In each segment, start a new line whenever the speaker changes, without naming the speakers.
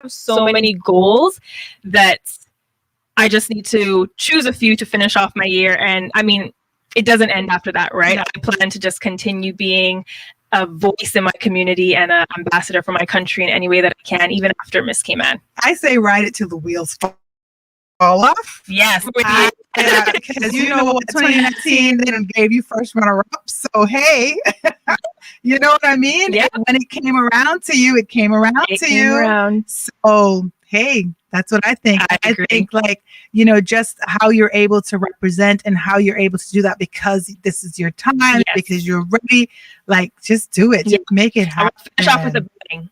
have so many goals that I just need to choose a few to finish off my year. And I mean, it doesn't end after that, right? No. I plan to just continue being a voice in my community and an ambassador for my country in any way that I can, even after Miss Cayman.
I say ride it till the wheels fall off.
Yes.
Because you know what, 2019, they gave you first runner-up. So, hey, you know what I mean?
Yeah.
When it came around to you, it came around to you. So, hey, that's what I think. I think, like, you know, just how you're able to represent and how you're able to do that because this is your time, because you're ready. Like, just do it. Just make it happen.
Finish off with a bang.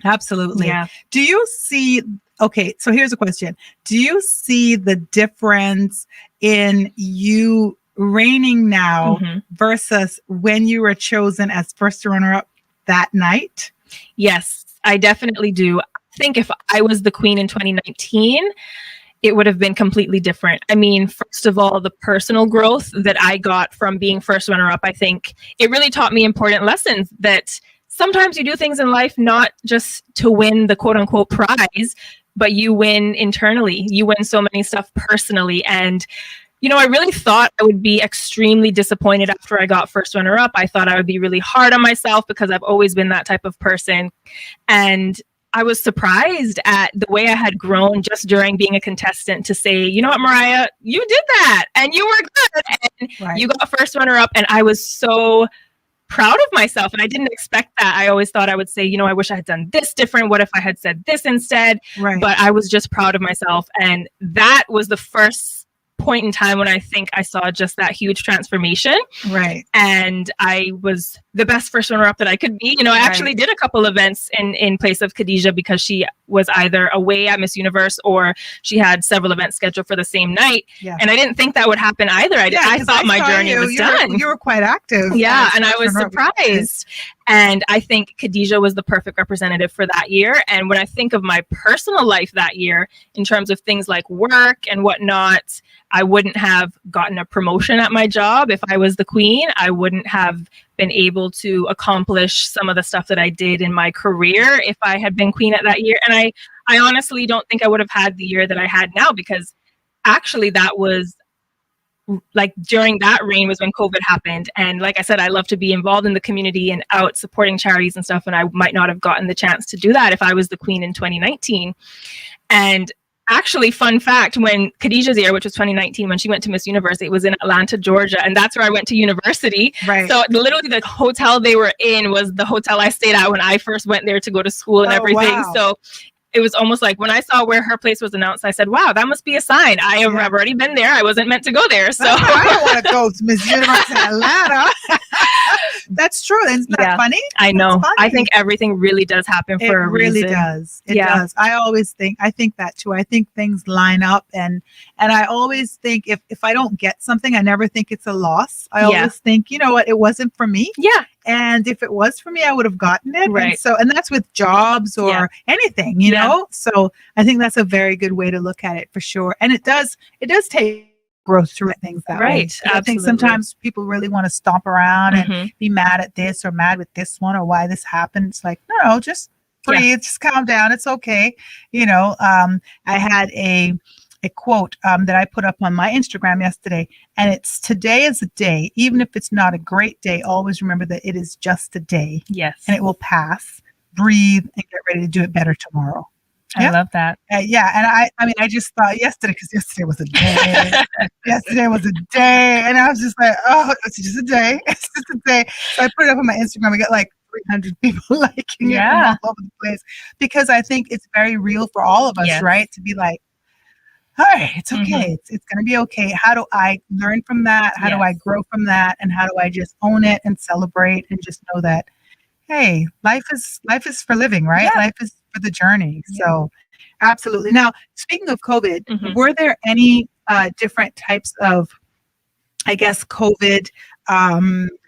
Absolutely.
Yeah.
Do you see... Okay, so here's a question. Do you see the difference in you reigning now versus when you were chosen as first runner-up that night?
Yes, I definitely do. I think if I was the queen in 2019, it would have been completely different. I mean, first of all, the personal growth that I got from being first runner-up, I think it really taught me important lessons that sometimes you do things in life not just to win the quote-unquote prize, but you win internally. You win so many stuff personally. And, you know, I really thought I would be extremely disappointed after I got first runner-up. I thought I would be really hard on myself because I've always been that type of person. And I was surprised at the way I had grown just during being a contestant to say, you know what, Mariah, you did that and you were good. And you got first runner-up. And I was so proud of myself. And I didn't expect that. I always thought I would say, you know, I wish I had done this different. What if I had said this instead? But I was just proud of myself. And that was the first point in time when I think I saw just that huge transformation. And I was the best first runner-up that I could be. You know, I actually did a couple events in place of Khadijah because she was either away at Miss Universe or she had several events scheduled for the same night. And I didn't think that would happen either. I thought my journey was done.
You were quite active.
Yeah, and I was surprised. And I think Khadijah was the perfect representative for that year. And when I think of my personal life that year, in terms of things like work and whatnot, I wouldn't have gotten a promotion at my job if I was the queen. I wouldn't have been able to accomplish some of the stuff that I did in my career if I had been queen at that year. And I honestly don't think I would have had the year that I had now, because actually that was like during that reign was when COVID happened. And like I said, I love to be involved in the community and out supporting charities and stuff. And I might not have gotten the chance to do that if I was the queen in 2019. And actually, fun fact, when Khadijah's year, which was 2019, when she went to Miss Universe, it was in Atlanta, Georgia. And that's where I went to university. So literally the hotel they were in was the hotel I stayed at when I first went there to go to school and everything. So it was almost like when I saw where her place was announced, I said, wow, that must be a sign. I've already been there. I wasn't meant to go there. So
I don't want to go to Miss Universe in Atlanta. That's true. Isn't that funny?
I know. I think everything really does happen for a reason.
It really does. It does. I think that too. I think things line up, and I always think if I don't get something, I never think it's a loss. I always think, you know what, it wasn't for me. And if it was for me, I would have gotten it. And that's with jobs or anything, you know? So I think that's a very good way to look at it for sure. And it does take growth through things that way. I think sometimes people really want to stomp around and be mad at this or mad with this one or why this happened. It's like, no, just breathe, just calm down. It's okay. You know, I had a quote that I put up on my Instagram yesterday, and it's, today is a day. Even if it's not a great day, always remember that it is just a day. And it will pass. Breathe and get ready to do it better tomorrow.
I love that.
And I mean, I just thought yesterday, because yesterday was a day. And I was just like, oh, it's just a day. It's just a day. So I put it up on my Instagram. I got like 300 people liking it all over the place, because I think it's very real for all of us, right? To be like, all right, it's okay. It's going to be okay. How do I learn from that? How do I grow from that? And how do I just own it and celebrate and just know that, hey, life is for living, right? Life is for the journey. So absolutely. Now, speaking of COVID, were there any different types of, I guess, COVID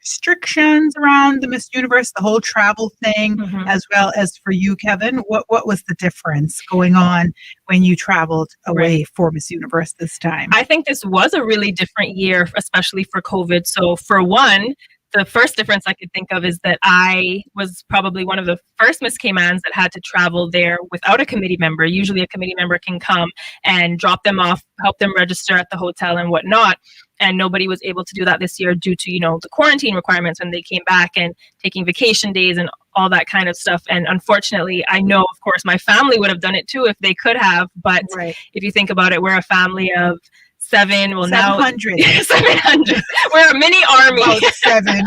restrictions around the Miss Universe, the whole travel thing, as well as for you, Kevin? What was the difference going on when you traveled away for Miss Universe this time?
I think this was a really different year, especially for COVID. So for one, the first difference I could think of is that I was probably one of the first Miss Caymans that had to travel there without a committee member. Usually a committee member can come and drop them off, help them register at the hotel and whatnot. And nobody was able to do that this year due to, the quarantine requirements when they came back and taking vacation days and all that kind of stuff. And unfortunately, I know, of course, my family would have done it too if they could have. But if you think about it, we're a family of 7. Well,
700.
Now 700. We're a mini army.
About 7.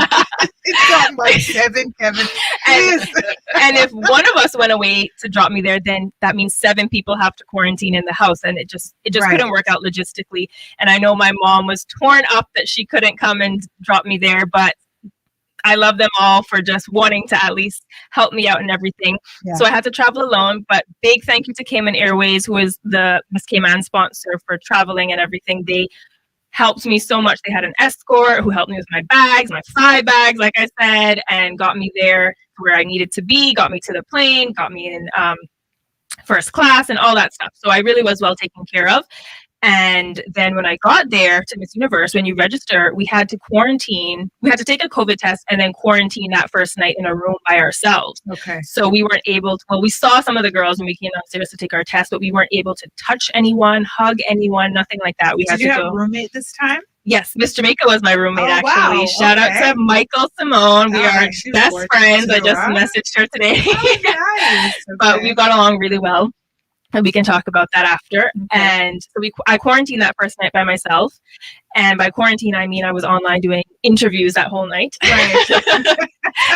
It's not like 7, Kevin.
And if one of us went away to drop me there, then that means 7 people have to quarantine in the house, and it just couldn't work out logistically. And I know my mom was torn up that she couldn't come and drop me there, but I love them all for just wanting to at least help me out and everything. Yeah. So I had to travel alone, but big thank you to Cayman Airways, who is the Miss Cayman sponsor for traveling and everything. They helped me so much. They had an escort who helped me with my bags, my 5 bags, like I said, and got me there where I needed to be, got me to the plane, got me in first class and all that stuff. So I really was well taken care of. And then when I got there to Miss Universe, when you register, we had to quarantine. We had to take a COVID test and then quarantine that first night in a room by ourselves.
Okay.
So we weren't able to, we saw some of the girls when we came downstairs to take our test, but we weren't able to touch anyone, hug anyone, nothing like that.
Did you have a roommate this time?
Yes, Miss Jamaica was my roommate, actually.
Wow.
Shout out to Michael Simone. We are best friends. I just messaged her today.
Nice.
But we got along really well. And we can talk about that after. Okay. And so I quarantined that first night by myself. And by quarantine, I mean I was online doing interviews that whole night.
Right.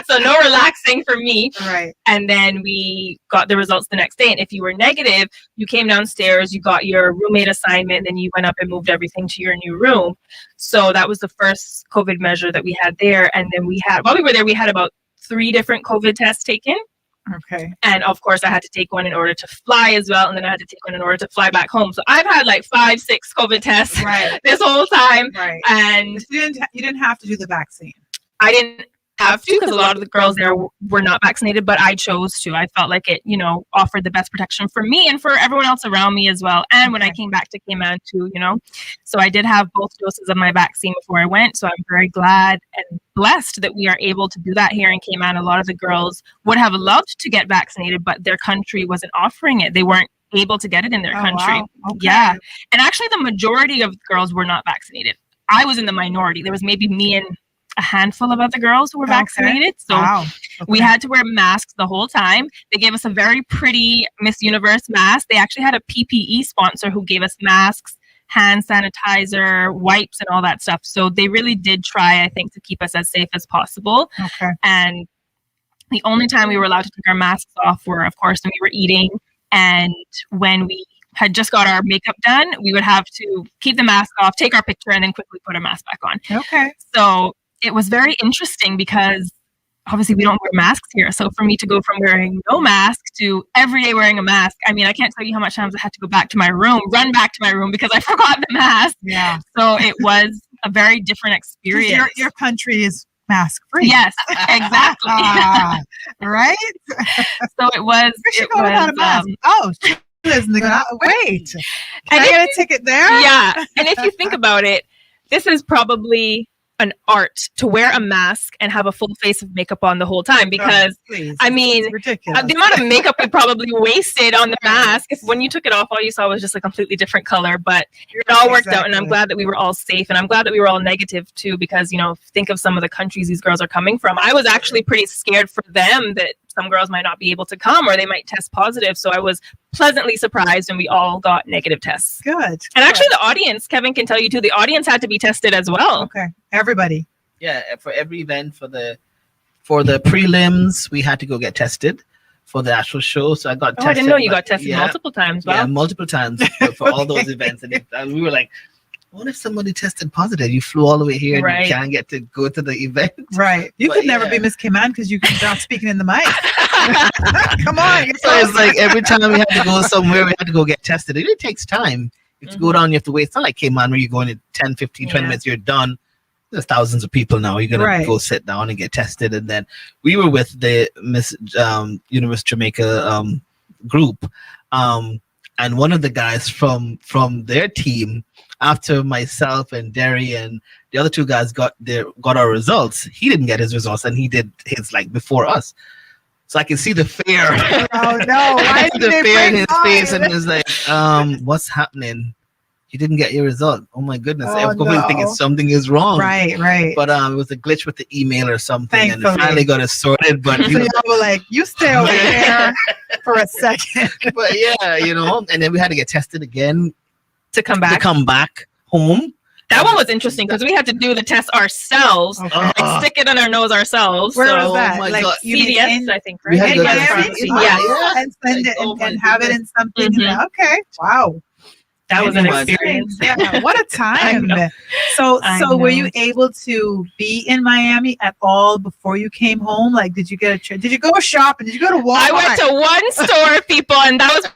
So no relaxing for me.
Right.
And then we got the results the next day. And if you were negative, you came downstairs, you got your roommate assignment, and then you went up and moved everything to your new room. So that was the first COVID measure that we had there. And then while we were there, we had about 3 different COVID tests taken.
Okay.
And of course, I had to take one in order to fly as well. And then I had to take one in order to fly back home. So I've had like 5, 6 COVID tests this whole time.
Right.
And
you didn't have to do the vaccine.
I didn't have to because a lot of the girls there were not vaccinated, but I chose to. I felt like it, offered the best protection for me and for everyone else around me as well. And when I came back to Cayman too, so I did have both doses of my vaccine before I went. So I'm very glad and blessed that we are able to do that here in Cayman. A lot of the girls would have loved to get vaccinated, but their country wasn't offering it. They weren't able to get it in their country.
Wow. Okay.
Yeah. And actually the majority of girls were not vaccinated. I was in the minority. There was maybe me and a handful of other girls who were vaccinated. So we had to wear masks the whole time. They gave us a very pretty Miss Universe mask. They actually had a PPE sponsor who gave us masks, hand sanitizer, wipes, and all that stuff. So they really did try, I think, to keep us as safe as possible.
Okay.
And the only time we were allowed to take our masks off were, of course, when we were eating and when we had just got our makeup done. We would have to keep the mask off, take our picture, and then quickly put our mask back on.
Okay.
So it was very interesting because obviously we don't wear masks here. So for me to go from wearing no mask to every day wearing a mask, I mean, I can't tell you how much times I had to go back to my room, run back to my room because I forgot the mask.
Yeah.
So it was a very different experience.
Your country is mask free.
Yes, exactly.
Right?
So it was.
Where's she going without a mask? Wait. Can I get a ticket there?
Yeah. And if you think about it, this is probably an art to wear a mask and have a full face of makeup on the whole time because I mean the amount of makeup we probably wasted on the mask, if when you took it off all you saw was just a completely different color, but it all worked out and I'm glad that we were all safe and I'm glad that we were all negative too because think of some of the countries these girls are coming from. I was actually pretty scared for them that some girls might not be able to come or they might test positive, so I was pleasantly surprised when we all got negative tests.
Good.
And actually the audience, Kevin can tell you too, the audience had to be tested as well.
Okay. Everybody.
Yeah, for every event, for the prelims, we had to go get tested. For the actual show, so I got tested.
I didn't know you got tested multiple times. Wow.
Yeah, multiple times for all those events. And we were like, what if somebody tested positive? You flew all the way here and you can't get to go to the event.
Right. You could never be Miss Cayman because you could not speaking in the mic. Come on.
So it's like every time we had to go somewhere, we had to go get tested. It really takes time. If you go down, you have to wait. It's not like Cayman where you're going in 10, 15, 20 minutes, you're done. There's thousands of people now. You're going to go sit down and get tested. And then we were with the Miss Universe Jamaica group. and one of the guys from their team, after myself and Derry and the other two guys got our results, he didn't get his results, and he did his like before us. So I can see the fear.
Oh no! Why
the fear in his face, and it's like, what's happening? You didn't get your result. Oh my goodness!
Oh,
I'm completely thinking something is wrong.
Right.
But it was a glitch with the email or something,
Thankfully.
and finally got it sorted. But
So y'all were like, you stay over there for a second.
but yeah, and then we had to get tested again
to come back
home.
That one was interesting because we had to do the test ourselves, like stick it in our nose ourselves.
Where
so,
was that?
my
like
God.
CVS, I think,
We
right?
had
In
to go to
Miami?
pharmacy.
Yeah.
And send it
Like,
and have it in something.
Mhm.
Okay. Wow.
That was an
Imagine.
experience.
Yeah, what a time.
know.
So
I
were
know.
you able to be in Miami at all before you came home? Like, did you get did you go shopping? Did you go to Walmart?
I went to one store, people, and that was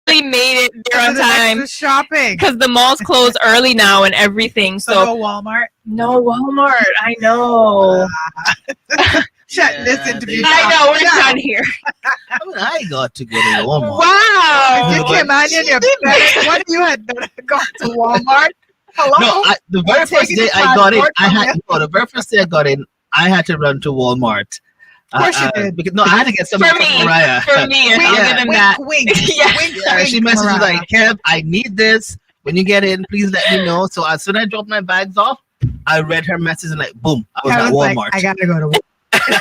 really made it there on
For the extra
time
shopping.
because the malls close early now and everything.
So
So
no Walmart.
no Walmart. I know.
Shut
Yeah,
this interview.
I know. We're
down.
done here.
I mean, I got to go to Walmart.
Wow.
You came on in your better. One of you had better gone to Walmart. Hello.
No, the very
I'm
first
taking
day
the
I got in,
passport
the very first day I got in, I had to run to Walmart.
Of course you did.
Because, I had to get something
For
from
me.
Mariah.
For me, and
Yeah.
other than that,
Wink.
Yeah.
Wink,
Yeah,
wink,
she messaged me
Mariah.
like, Kev, I need this. When you get in, please let me know. So as soon as I dropped my bags off, I read her message and like, boom, I was
I
at
was
Walmart.
like, I gotta go to Walmart.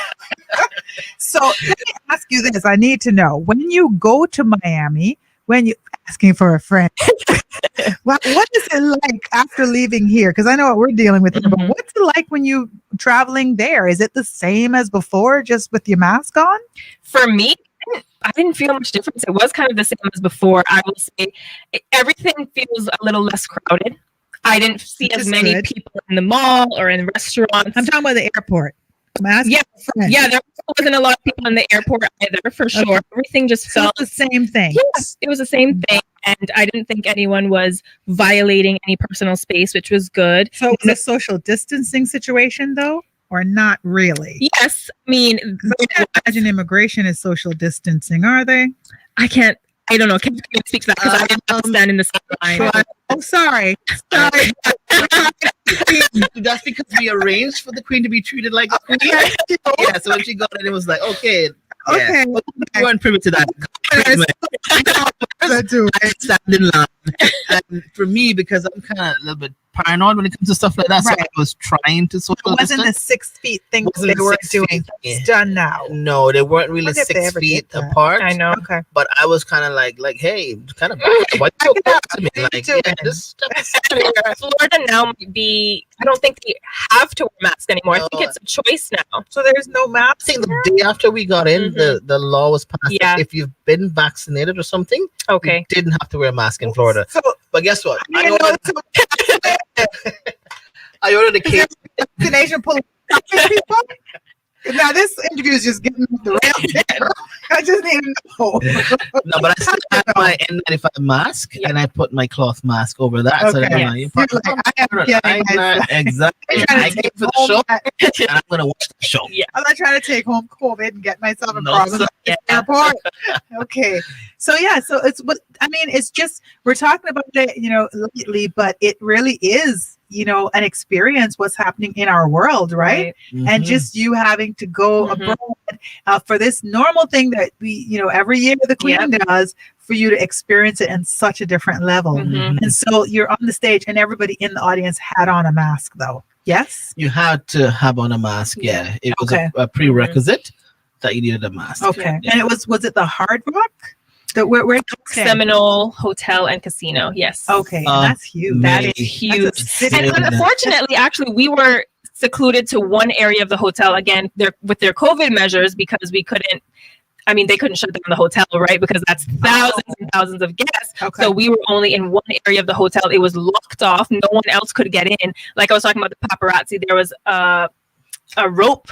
So let me ask you this. I need to know, when you go to Miami, when you asking for a friend, what is it like after leaving here? Because I know what we're dealing with, here, but
Mhm.
what's it like when you traveling there? Is it the same as before, just with your mask on?
for me, I didn't feel much difference. It was kind of the same as before. I will say everything feels a little less crowded. I didn't see
Which
as
is
many
good.
people in the mall or in restaurants.
I'm talking about the airport. I'm asking
Yeah,
for a friend.
yeah, there wasn't a lot of people in the airport either, for sure. Everything just
So
felt
it's the same thing.
yes, it was the same thing. And I didn't think anyone was violating any personal space, which was good.
So it's a social distancing situation, though, or not really?
Yes, I mean,
'Cause I can't imagine immigration is social distancing, are they?
I don't know. Can you speak to that? Because I didn't stand in the same line.
Oh, sorry. Sorry.
That's because we arranged for the queen to be treated like a queen. Yeah, so when she got it, it was like, okay. Yeah.
Okay.
But we weren't privy to that. I stand in line. And for me, because I'm kind of a little bit paranoid when it comes to stuff like that, so
Right.
I was trying to social
It wasn't the
distance.
6 feet thing
Wasn't
they were
6
doing.
feet.
It's done now.
No, they weren't really
Wonder if they
6
ever
feet
get that.
apart.
I know.
Okay.
But I was kind of like, hey, kind of, why you so close to me? Like,
doing?
yeah, just step
Florida now might be, I don't think they have to wear masks anymore. I think
No.
it's a choice now.
So there's no
I
maps.
think the day after we got in, the law was passed. that
Yeah.
If you've been vaccinated or something,
Okay.
you didn't have to wear a mask in Florida.
So
But guess what?
I didn't know
I ordered a case.
vaccination police people. Now this interview is just getting off the rails. I just need to know.
No, but I still had my N95 mask and I put my cloth mask over that. So that
Okay.
I'm like,
You're like, I am getting
I'm
myself.
not exactly.
I'm trying
I
to
came
take
for the
home
show
that-
and I'm going to watch the show.
Yeah.
I'm not trying to take home COVID and get myself a
No,
problem
sir.
at the
Yeah.
airport. Okay. So yeah, so it's what I mean, it's just we're talking about it, lately, but it really is, an experience what's happening in our world, right? And
Mhm.
just you having to go
Mhm.
abroad for this normal thing that we, every year the Queen does, for you to experience it in such a different level.
Mhm.
And so you're on the stage and everybody in the audience had on a mask though. Yes?
You had to have on a mask. Yeah. It was
Okay.
a prerequisite that you needed a mask.
Okay.
Yeah.
And was it the Hard Rock? Where
Seminole Hotel and Casino. Yes.
Okay. And
Uh,
that's huge.
That
Many-
is huge.
That's a city.
And unfortunately, actually, we were secluded to one area of the hotel again with their COVID measures because we couldn't. I mean, they couldn't shut down the hotel, right? Because that's thousands and thousands of guests.
Okay.
So we were only in one area of the hotel. It was locked off. No one else could get in. Like I was talking about the paparazzi, there was a rope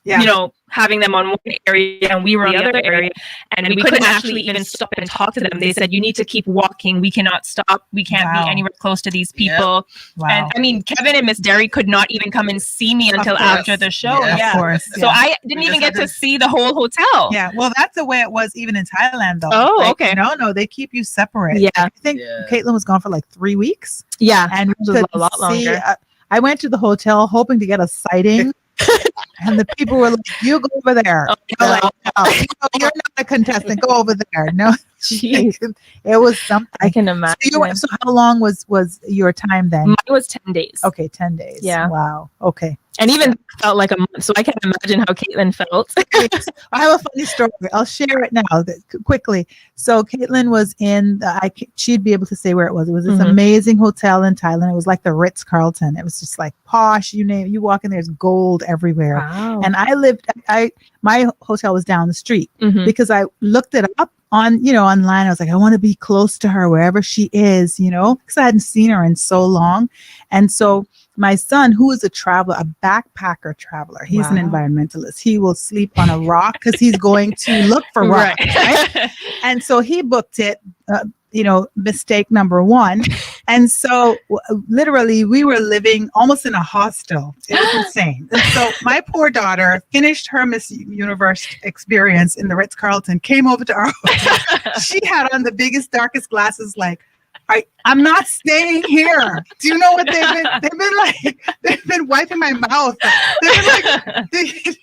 you know, having them on one area and we were on the other area, and we couldn't actually even stop and talk to them. They said, you need to keep walking. We cannot stop. We can't be anywhere close to these people. Wow. And I mean, Kevin and Miss Derry could not even come and see me until after the show. Of course. So I didn't even get to see the whole hotel.
Yeah. Well, that's the way it was even in Thailand, though.
Oh, like, okay.
No, they keep you separate.
Yeah.
I think Caitlin was gone for like 3 weeks.
Yeah.
And it was a lot longer. I went to the hotel hoping to get a sighting. And the people were like, you go over there. Oh, like, no, you're not a contestant. Go over there. No, it was something.
I can imagine.
So how long was your time then?
Mine was 10 days.
Okay, 10 days.
Yeah.
Wow. Okay.
And even felt like a month. So I can't imagine how Caitlin felt.
I have a funny story. I'll share it now quickly. So Caitlin was in, she'd be able to say where it was. It was this amazing hotel in Thailand. It was like the Ritz-Carlton. It was just like posh, you name it. You walk in, there's gold everywhere. Wow. And my hotel was down the street because I looked it up online. I was like, I want to be close to her wherever she is, because I hadn't seen her in so long. And so my son, who is a traveler, a backpacker traveler, he's an environmentalist. He will sleep on a rock because he's going to look for rocks. Right? And so he booked it, mistake number one. And so literally we were living almost in a hostel. It was insane. And so my poor daughter finished her Miss Universe experience in the Ritz-Carlton, came over to our hotel. She had on the biggest, darkest glasses, like, I'm not staying here. Do you know what they've been wiping my mouth. They've been like,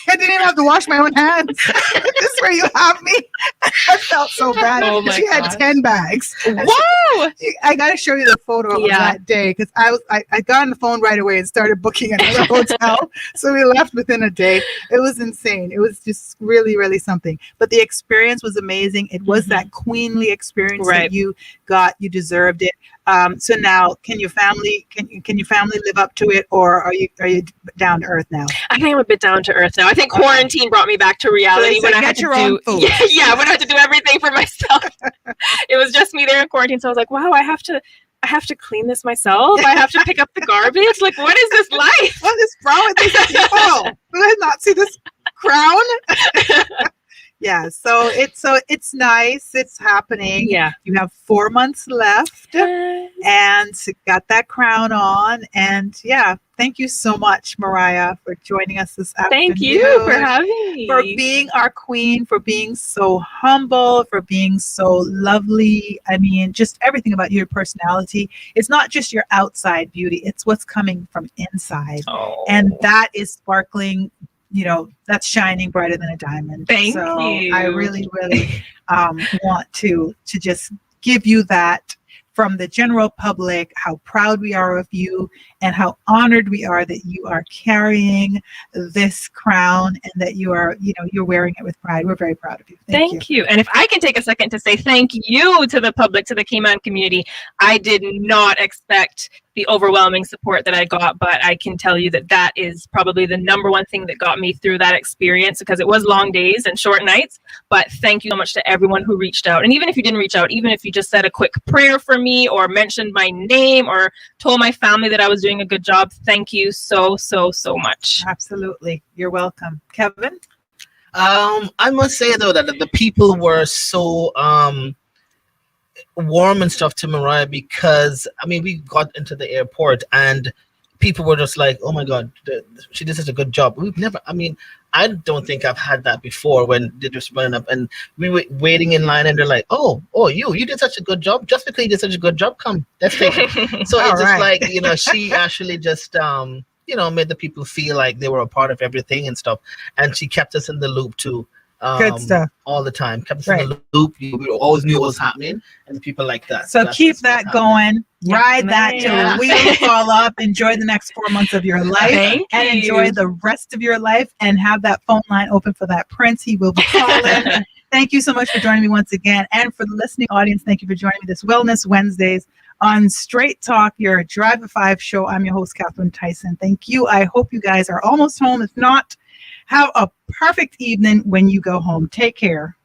I didn't even have to wash my own hands. This is where you have me. I felt so bad. She had 10 bags.
Whoa!
I got to show you the photo of that day because I got on the phone right away and started booking another hotel. So we left within a day. It was insane. It was just really, really something. But the experience was amazing. It was that queenly experience that you got. You deserved it. So now, can your family live up to it, or are you down to earth now?
I think I'm a bit down to earth now. I think quarantine brought me back to reality when I had to do when I had to do everything for myself. It was just me there in quarantine, so I was like, wow, I have to clean this myself. I have to pick up the garbage. Like, what is this life?
What is wrong with these people? Did I not see this crown? Yeah, so it's nice. It's happening.
Yeah,
you have 4 months left, and got that crown on. And thank you so much, Mariah, for joining us this afternoon.
Thank you for having me,
for being our queen, for being so humble, for being so lovely. I mean, just everything about your personality. It's not just your outside beauty; it's what's coming from inside, and that is sparkling. That's shining brighter than a diamond.
Thank you.
I really, really want to just give you that from the general public, how proud we are of you and how honored we are that you are carrying this crown and that you are, you're wearing it with pride. We're very proud of you.
Thank you. And if I can take a second to say thank you to the public, to the Cayman community. I did not expect the overwhelming support that I got, but I can tell you that is probably the number one thing that got me through that experience, because it was long days and short nights. But thank you so much to everyone who reached out. And even if you didn't reach out, even if you just said a quick prayer for me or mentioned my name or told my family that I was doing a good job, thank you so, so, so much.
Absolutely. You're welcome. Kevin?
I must say, though, that the people were so warm and stuff to Mariah, because we got into the airport and people were just like, oh my God, she did such a good job. I don't think I've had that before, when they're just running up and we were waiting in line and they're like, oh, you did such a good job. Just because you did such a good job, come, let's take it. So it's just like, she actually just made the people feel like they were a part of everything and stuff. And she kept us in the loop too.
Good stuff.
All the time. Kept us in the loop. We always knew what was happening, and people like that.
So keep that going. Ride that till the wheels fall up. Enjoy the next 4 months of your life, and enjoy the rest of your life, and have that phone line open for that prince. He will be calling. Thank you so much for joining me once again. And for the listening audience, thank you for joining me this Wellness Wednesdays on Straight Talk, your Drive at 5 show. I'm your host, Catherine Tyson. Thank you. I hope you guys are almost home. If not, have a perfect evening when you go home. Take care.